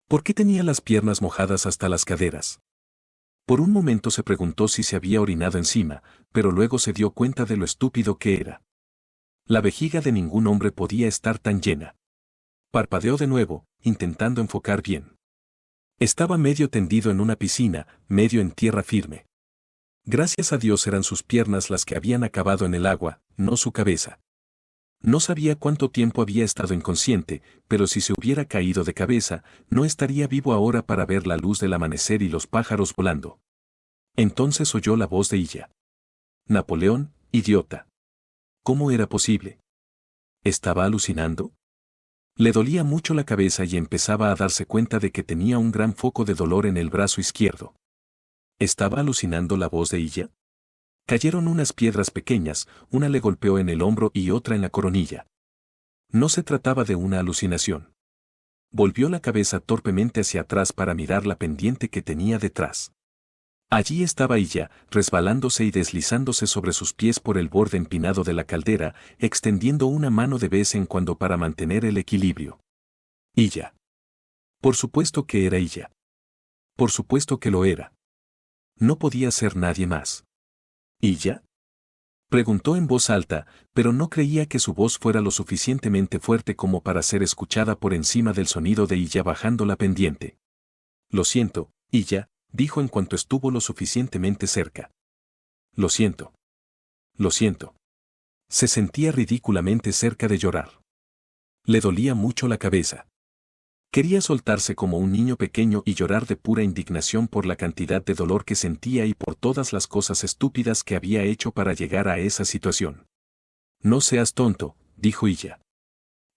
¿Por qué tenía las piernas mojadas hasta las caderas? Por un momento se preguntó si se había orinado encima, pero luego se dio cuenta de lo estúpido que era. La vejiga de ningún hombre podía estar tan llena. Parpadeó de nuevo, intentando enfocar bien. Estaba medio tendido en una piscina, medio en tierra firme. Gracias a Dios eran sus piernas las que habían acabado en el agua, no su cabeza. No sabía cuánto tiempo había estado inconsciente, pero si se hubiera caído de cabeza, no estaría vivo ahora para ver la luz del amanecer y los pájaros volando. Entonces oyó la voz de ella. Napoleón, idiota. ¿Cómo era posible? ¿Estaba alucinando? Le dolía mucho la cabeza y empezaba a darse cuenta de que tenía un gran foco de dolor en el brazo izquierdo. ¿Estaba alucinando la voz de ella? Cayeron unas piedras pequeñas, una le golpeó en el hombro y otra en la coronilla. No se trataba de una alucinación. Volvió la cabeza torpemente hacia atrás para mirar la pendiente que tenía detrás. Allí estaba ella, resbalándose y deslizándose sobre sus pies por el borde empinado de la caldera, extendiendo una mano de vez en cuando para mantener el equilibrio. Ella. Por supuesto que era ella. Por supuesto que lo era. No podía ser nadie más. ¿Ella? Preguntó en voz alta, pero no creía que su voz fuera lo suficientemente fuerte como para ser escuchada por encima del sonido de ella bajando la pendiente. Lo siento, ella, dijo en cuanto estuvo lo suficientemente cerca. Lo siento. Lo siento. Se sentía ridículamente cerca de llorar. Le dolía mucho la cabeza. Quería soltarse como un niño pequeño y llorar de pura indignación por la cantidad de dolor que sentía y por todas las cosas estúpidas que había hecho para llegar a esa situación. No seas tonto, dijo ella.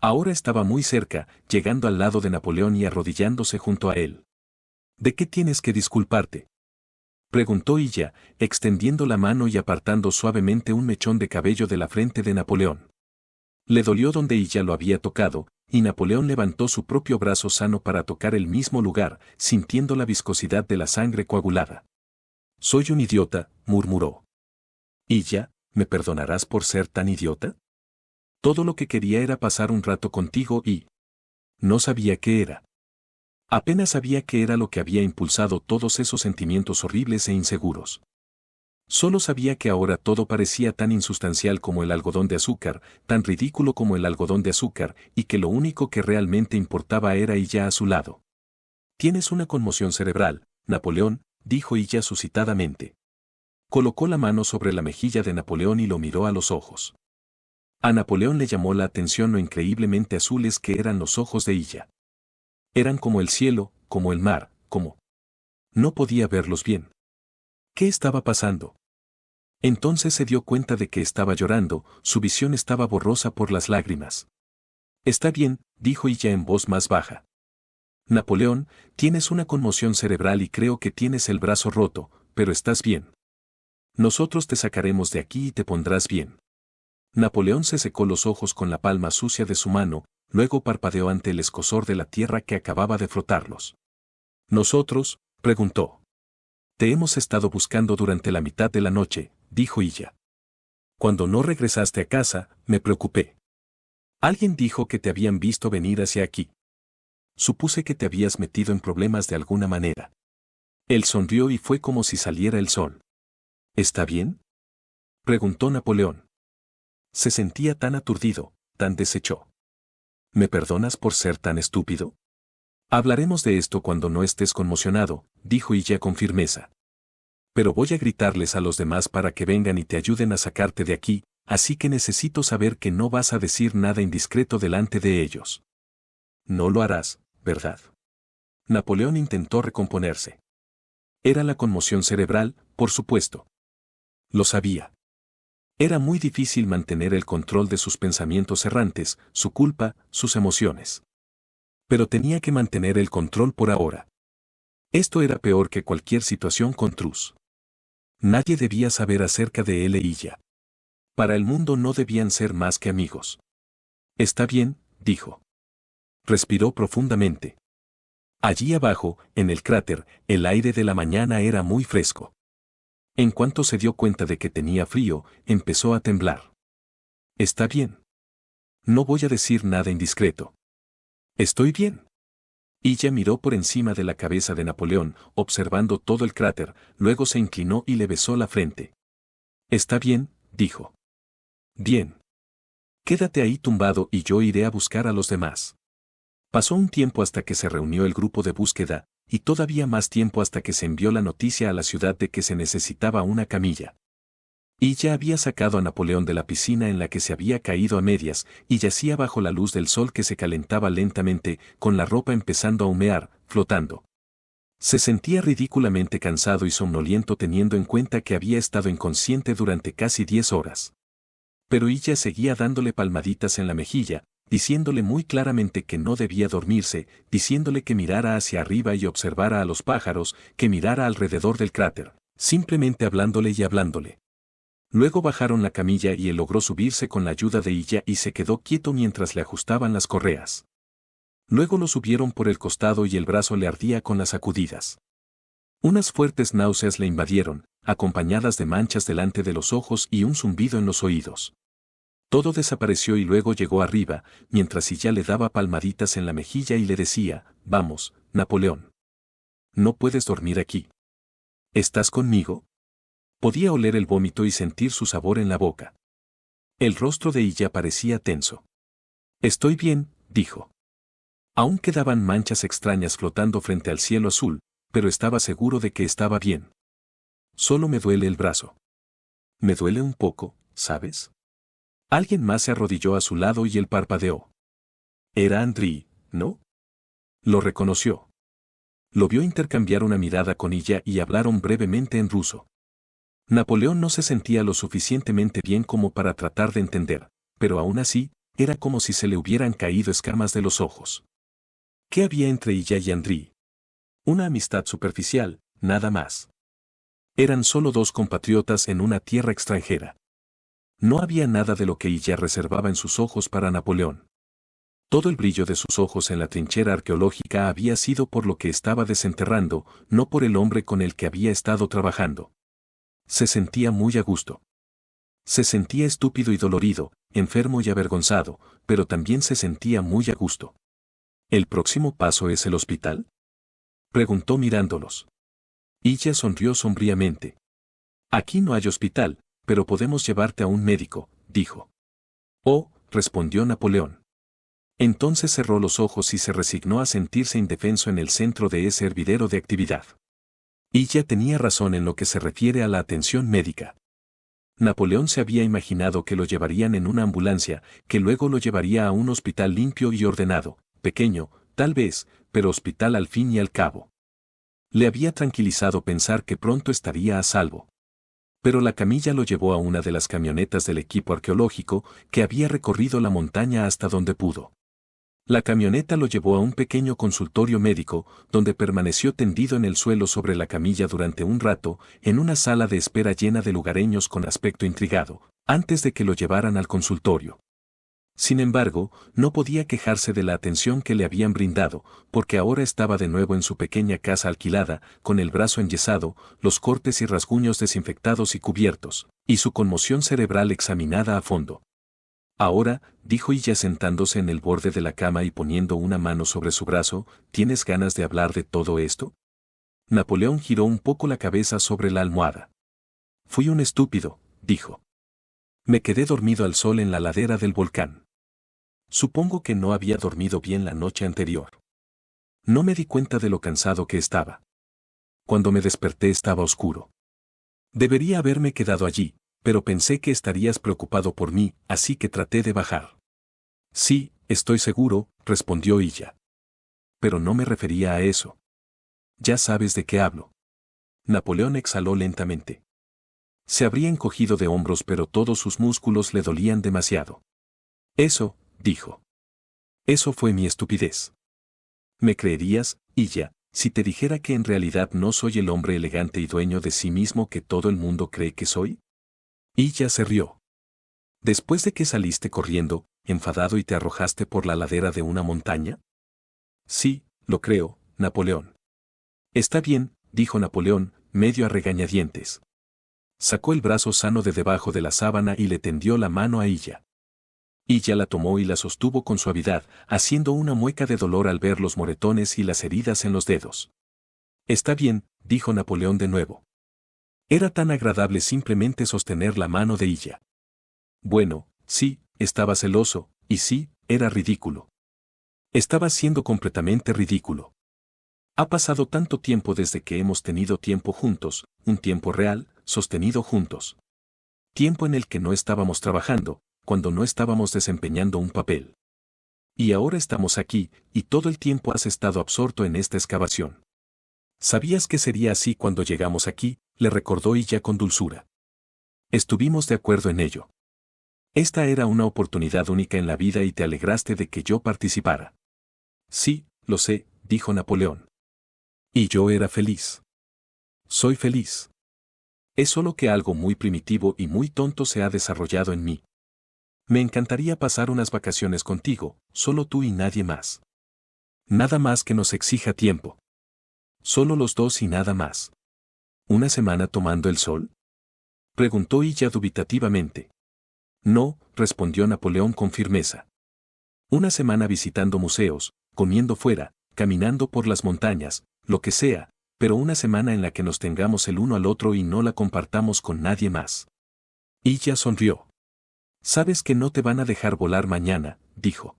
Ahora estaba muy cerca, llegando al lado de Napoleón y arrodillándose junto a él. ¿De qué tienes que disculparte? Preguntó ella, extendiendo la mano y apartando suavemente un mechón de cabello de la frente de Napoleón. Le dolió donde ella lo había tocado, y Napoleón levantó su propio brazo sano para tocar el mismo lugar, sintiendo la viscosidad de la sangre coagulada. Soy un idiota, murmuró. ¿Y ya, me perdonarás por ser tan idiota? Todo lo que quería era pasar un rato contigo y... No sabía qué era. Apenas sabía qué era lo que había impulsado todos esos sentimientos horribles e inseguros. Solo sabía que ahora todo parecía tan insustancial como el algodón de azúcar, tan ridículo como el algodón de azúcar, y que lo único que realmente importaba era ella a su lado. Tienes una conmoción cerebral, Napoleón, dijo ella suscitadamente. Colocó la mano sobre la mejilla de Napoleón y lo miró a los ojos. A Napoleón le llamó la atención lo increíblemente azules que eran los ojos de ella. Eran como el cielo, como el mar, como... No podía verlos bien. ¿Qué estaba pasando? Entonces se dio cuenta de que estaba llorando, su visión estaba borrosa por las lágrimas. Está bien, dijo ella en voz más baja. Napoleón, tienes una conmoción cerebral y creo que tienes el brazo roto, pero estás bien. Nosotros te sacaremos de aquí y te pondrás bien. Napoleón se secó los ojos con la palma sucia de su mano, luego parpadeó ante el escozor de la tierra que acababa de frotarlos. ¿Nosotros? Preguntó. Te hemos estado buscando durante la mitad de la noche, dijo ella. Cuando no regresaste a casa, me preocupé. Alguien dijo que te habían visto venir hacia aquí. Supuse que te habías metido en problemas de alguna manera. Él sonrió y fue como si saliera el sol. ¿Está bien? Preguntó Napoleón. Se sentía tan aturdido, tan deshecho. ¿Me perdonas por ser tan estúpido? Hablaremos de esto cuando no estés conmocionado, dijo ella con firmeza. Pero voy a gritarles a los demás para que vengan y te ayuden a sacarte de aquí, así que necesito saber que no vas a decir nada indiscreto delante de ellos. No lo harás, ¿verdad? Napoleón intentó recomponerse. Era la conmoción cerebral, por supuesto. Lo sabía. Era muy difícil mantener el control de sus pensamientos errantes, su culpa, sus emociones. Pero tenía que mantener el control por ahora. Esto era peor que cualquier situación con Trus. Nadie debía saber acerca de él e ella. Para el mundo no debían ser más que amigos. Está bien, dijo. Respiró profundamente. Allí abajo, en el cráter, el aire de la mañana era muy fresco. En cuanto se dio cuenta de que tenía frío, empezó a temblar. Está bien. No voy a decir nada indiscreto. Estoy bien. Ella miró por encima de la cabeza de Napoleón, observando todo el cráter, luego se inclinó y le besó la frente. Está bien, dijo. Bien. Quédate ahí tumbado y yo iré a buscar a los demás. Pasó un tiempo hasta que se reunió el grupo de búsqueda, y todavía más tiempo hasta que se envió la noticia a la ciudad de que se necesitaba una camilla. Y ya había sacado a Napoleón de la piscina en la que se había caído a medias, y yacía bajo la luz del sol que se calentaba lentamente, con la ropa empezando a humear, flotando. Se sentía ridículamente cansado y somnoliento teniendo en cuenta que había estado inconsciente durante casi 10 horas. Pero ella seguía dándole palmaditas en la mejilla, diciéndole muy claramente que no debía dormirse, diciéndole que mirara hacia arriba y observara a los pájaros, que mirara alrededor del cráter, simplemente hablándole y hablándole. Luego bajaron la camilla y él logró subirse con la ayuda de ella y se quedó quieto mientras le ajustaban las correas. Luego lo subieron por el costado y el brazo le ardía con las sacudidas. Unas fuertes náuseas le invadieron, acompañadas de manchas delante de los ojos y un zumbido en los oídos. Todo desapareció y luego llegó arriba, mientras ella le daba palmaditas en la mejilla y le decía, vamos, Napoleón. No puedes dormir aquí. ¿Estás conmigo? Podía oler el vómito y sentir su sabor en la boca. El rostro de ella parecía tenso. Estoy bien, dijo. Aún quedaban manchas extrañas flotando frente al cielo azul, pero estaba seguro de que estaba bien. Solo me duele el brazo. Me duele un poco, ¿sabes? Alguien más se arrodilló a su lado y él parpadeó. Era Andriy, ¿no? Lo reconoció. Lo vio intercambiar una mirada con ella y hablaron brevemente en ruso. Napoleón no se sentía lo suficientemente bien como para tratar de entender, pero aún así, era como si se le hubieran caído escamas de los ojos. ¿Qué había entre ella y Andriy? Una amistad superficial, nada más. Eran solo dos compatriotas en una tierra extranjera. No había nada de lo que ella reservaba en sus ojos para Napoleón. Todo el brillo de sus ojos en la trinchera arqueológica había sido por lo que estaba desenterrando, no por el hombre con el que había estado trabajando. Se sentía muy a gusto. Se sentía estúpido y dolorido, enfermo y avergonzado, pero también se sentía muy a gusto. ¿El próximo paso es el hospital? Preguntó mirándolos. Ella sonrió sombríamente. Aquí no hay hospital, pero podemos llevarte a un médico, dijo. Oh, respondió Napoleón. Entonces cerró los ojos y se resignó a sentirse indefenso en el centro de ese hervidero de actividad. Ella tenía razón en lo que se refiere a la atención médica. Napoleón se había imaginado que lo llevarían en una ambulancia, que luego lo llevaría a un hospital limpio y ordenado, pequeño, tal vez, pero hospital al fin y al cabo. Le había tranquilizado pensar que pronto estaría a salvo. Pero la camilla lo llevó a una de las camionetas del equipo arqueológico que había recorrido la montaña hasta donde pudo. La camioneta lo llevó a un pequeño consultorio médico, donde permaneció tendido en el suelo sobre la camilla durante un rato, en una sala de espera llena de lugareños con aspecto intrigado, antes de que lo llevaran al consultorio. Sin embargo, no podía quejarse de la atención que le habían brindado, porque ahora estaba de nuevo en su pequeña casa alquilada, con el brazo enyesado, los cortes y rasguños desinfectados y cubiertos, y su conmoción cerebral examinada a fondo. Ahora, dijo ella sentándose en el borde de la cama y poniendo una mano sobre su brazo, ¿tienes ganas de hablar de todo esto? Napoleón giró un poco la cabeza sobre la almohada. Fui un estúpido, dijo. Me quedé dormido al sol en la ladera del volcán. Supongo que no había dormido bien la noche anterior. No me di cuenta de lo cansado que estaba. Cuando me desperté estaba oscuro. Debería haberme quedado allí, pero pensé que estarías preocupado por mí, así que traté de bajar. Sí, estoy seguro, respondió ella. Pero no me refería a eso. Ya sabes de qué hablo. Napoleón exhaló lentamente. Se habría encogido de hombros, pero todos sus músculos le dolían demasiado. Eso, dijo. Eso fue mi estupidez. ¿Me creerías, Illa, si te dijera que en realidad no soy el hombre elegante y dueño de sí mismo que todo el mundo cree que soy? Illa se rió. ¿Después de que saliste corriendo, enfadado y te arrojaste por la ladera de una montaña? Sí, lo creo, Napoleón. Está bien, dijo Napoleón, medio a regañadientes. Sacó el brazo sano de debajo de la sábana y le tendió la mano a Illa. Illa la tomó y la sostuvo con suavidad, haciendo una mueca de dolor al ver los moretones y las heridas en los dedos. Está bien, dijo Napoleón de nuevo. Era tan agradable simplemente sostener la mano de Illa. Bueno, sí, estaba celoso, y sí, era ridículo. Estaba siendo completamente ridículo. Ha pasado tanto tiempo desde que hemos tenido tiempo juntos, un tiempo real, sostenido juntos. Tiempo en el que no estábamos trabajando, cuando no estábamos desempeñando un papel. Y ahora estamos aquí, y todo el tiempo has estado absorto en esta excavación. ¿Sabías que sería así cuando llegamos aquí?, le recordó Illa con dulzura. Estuvimos de acuerdo en ello. Esta era una oportunidad única en la vida y te alegraste de que yo participara. Sí, lo sé, dijo Napoleón. Y yo era feliz. Soy feliz. Es solo que algo muy primitivo y muy tonto se ha desarrollado en mí. Me encantaría pasar unas vacaciones contigo, solo tú y nadie más. Nada más que nos exija tiempo. Solo los dos y nada más. ¿Una semana tomando el sol?, preguntó Illa dubitativamente. No, respondió Napoleón con firmeza. Una semana visitando museos, comiendo fuera, caminando por las montañas, lo que sea, pero una semana en la que nos tengamos el uno al otro y no la compartamos con nadie más. Illa sonrió. Sabes que no te van a dejar volar mañana, dijo.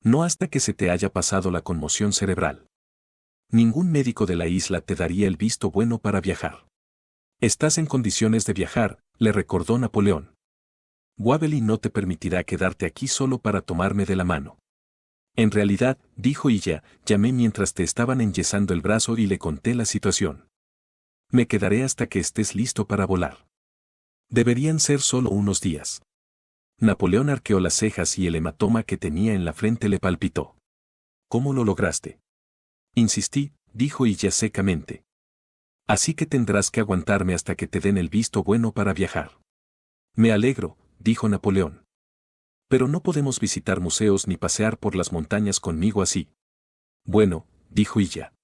No hasta que se te haya pasado la conmoción cerebral. Ningún médico de la isla te daría el visto bueno para viajar. Estás en condiciones de viajar, le recordó Napoleón. Waverly no te permitirá quedarte aquí solo para tomarme de la mano. En realidad, dijo Illa, llamé mientras te estaban enyesando el brazo y le conté la situación. Me quedaré hasta que estés listo para volar. Deberían ser solo unos días. Napoleón arqueó las cejas y el hematoma que tenía en la frente le palpitó. ¿Cómo lo lograste? Insistí, dijo Illa secamente. Así que tendrás que aguantarme hasta que te den el visto bueno para viajar. Me alegro, dijo Napoleón. Pero no podemos visitar museos ni pasear por las montañas conmigo así. Bueno, dijo Illa.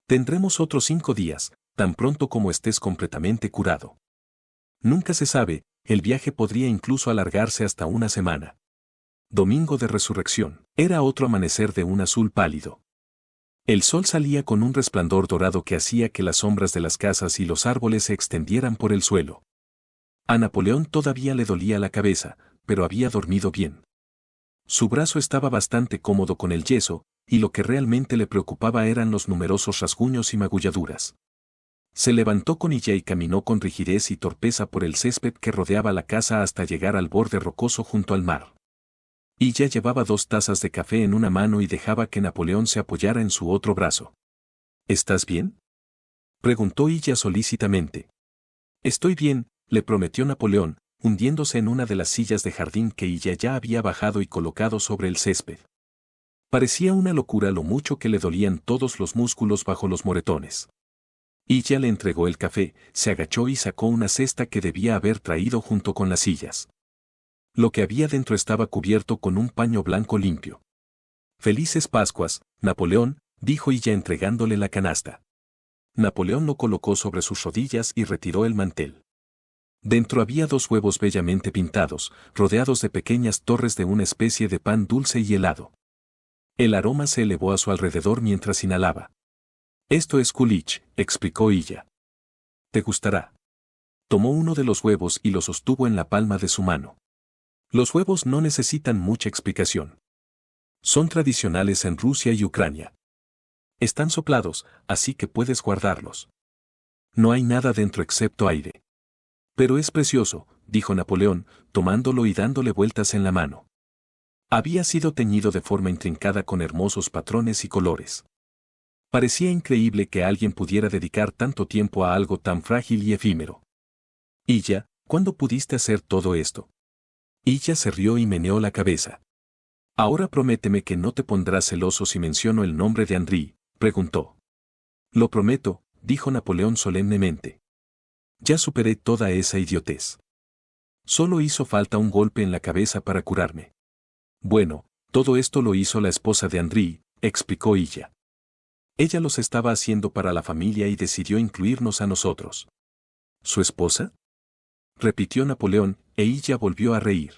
Tendremos otros 5 días, tan pronto como estés completamente curado. Nunca se sabe, el viaje podría incluso alargarse hasta una semana. Domingo de Resurrección. Era otro amanecer de un azul pálido. El sol salía con un resplandor dorado que hacía que las sombras de las casas y los árboles se extendieran por el suelo. A Napoleón todavía le dolía la cabeza, pero había dormido bien. Su brazo estaba bastante cómodo con el yeso, y lo que realmente le preocupaba eran los numerosos rasguños y magulladuras. Se levantó con Illa y caminó con rigidez y torpeza por el césped que rodeaba la casa hasta llegar al borde rocoso junto al mar. Illa llevaba 2 tazas de café en una mano y dejaba que Napoleón se apoyara en su otro brazo. ¿Estás bien?, preguntó Illa solícitamente. Estoy bien, le prometió Napoleón, hundiéndose en una de las sillas de jardín que Illa ya había bajado y colocado sobre el césped. Parecía una locura lo mucho que le dolían todos los músculos bajo los moretones. Illa le entregó el café, se agachó y sacó una cesta que debía haber traído junto con las sillas. Lo que había dentro estaba cubierto con un paño blanco limpio. Felices Pascuas, Napoleón, dijo Illa entregándole la canasta. Napoleón lo colocó sobre sus rodillas y retiró el mantel. Dentro había 2 huevos bellamente pintados, rodeados de pequeñas torres de una especie de pan dulce y helado. El aroma se elevó a su alrededor mientras inhalaba. Esto es culiche, explicó Illa. Te gustará. Tomó uno de los huevos y lo sostuvo en la palma de su mano. Los huevos no necesitan mucha explicación. Son tradicionales en Rusia y Ucrania. Están soplados, así que puedes guardarlos. No hay nada dentro excepto aire. Pero es precioso, dijo Napoleón, tomándolo y dándole vueltas en la mano. Había sido teñido de forma intrincada con hermosos patrones y colores. Parecía increíble que alguien pudiera dedicar tanto tiempo a algo tan frágil y efímero. Illa, ¿cuándo pudiste hacer todo esto? Illa se rió y meneó la cabeza. Ahora prométeme que no te pondrás celoso si menciono el nombre de Henri, preguntó. Lo prometo, dijo Napoleón solemnemente. Ya superé toda esa idiotez. Solo hizo falta un golpe en la cabeza para curarme. Bueno, todo esto lo hizo la esposa de Henri, explicó Illa. Ella los estaba haciendo para la familia y decidió incluirnos a nosotros. ¿Su esposa? Repitió Napoleón, e Illa volvió a reír.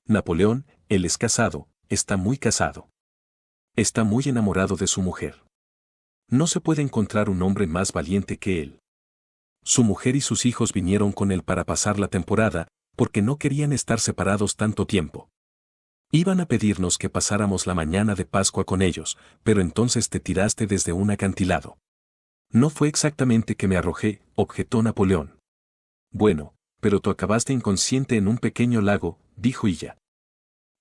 Napoleón, él es casado, está muy casado. Está muy enamorado de su mujer. No se puede encontrar un hombre más valiente que él. Su mujer y sus hijos vinieron con él para pasar la temporada, porque no querían estar separados tanto tiempo. Iban a pedirnos que pasáramos la mañana de Pascua con ellos, pero entonces te tiraste desde un acantilado. No fue exactamente que me arrojé, objetó Napoleón. Bueno, pero tú acabaste inconsciente en un pequeño lago, dijo Illa.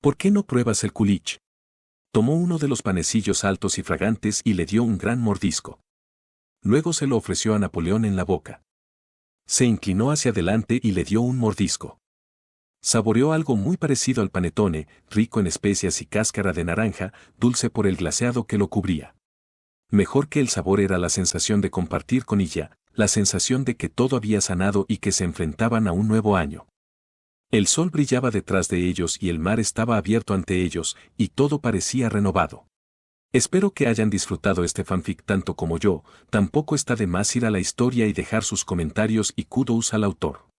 ¿Por qué no pruebas el culich? Tomó uno de los panecillos altos y fragantes y le dio un gran mordisco. Luego se lo ofreció a Napoleón en la boca. Se inclinó hacia adelante y le dio un mordisco. Saboreó algo muy parecido al panetone, rico en especias y cáscara de naranja, dulce por el glaseado que lo cubría. Mejor que el sabor era la sensación de compartir con ella, la sensación de que todo había sanado y que se enfrentaban a un nuevo año. El sol brillaba detrás de ellos y el mar estaba abierto ante ellos, y todo parecía renovado. Espero que hayan disfrutado este fanfic tanto como yo, tampoco está de más ir a la historia y dejar sus comentarios y kudos al autor.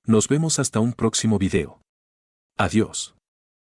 Nos vemos hasta un próximo video. Adiós.